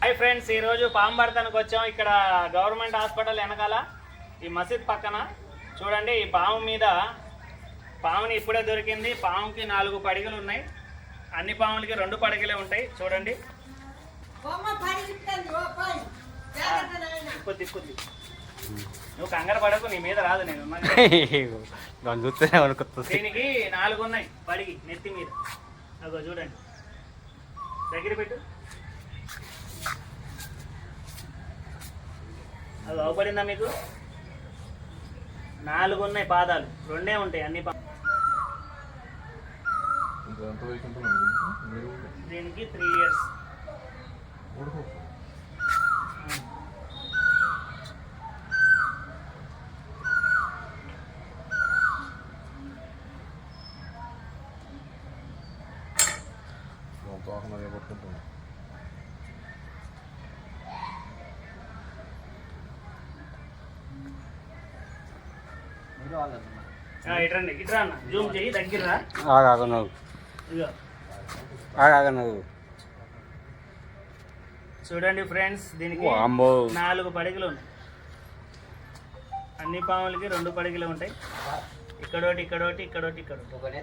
Hi friends, ఈరోజు పాంబర్తనకు వచ్చాం. ఇక్కడ గవర్నమెంట్ హాస్పిటల్ వెనకాల ఈ మసీద్ పక్కన చూడండి. ఈ పాముని ఇప్పుడే దొరికింది. పాముకి 4 పడిగలు ఉన్నాయి. అన్ని పాములకి 2 పడిగలే ఉంటాయి. చూడండి, తిప్పుద్ది. నువ్వు కంగారు పడకు, నీ మీద రాదు. నేను దీనికి 4 ఉన్నాయి పడిగి నెత్తి మీద. అగో చూడండి, దగ్గర పెట్టు. అది అవపడిందా మీకు? 4 ఉన్నాయి పాదాలు, 2 ఉంటాయి అన్ని. దీనికి 3 years. ఇట్రా అన్న, జూమ్ చెయ్యి, దగ్గర చూడండి ఫ్రెండ్స్. దీనికి 4 పడిగలు ఉన్నాయి. అన్ని పాములకి 2 పడిగలు ఉంటాయి. ఇక్కడోటి, ఇక్కడోటి, ఇక్కడోటి, ఇక్కడోటి.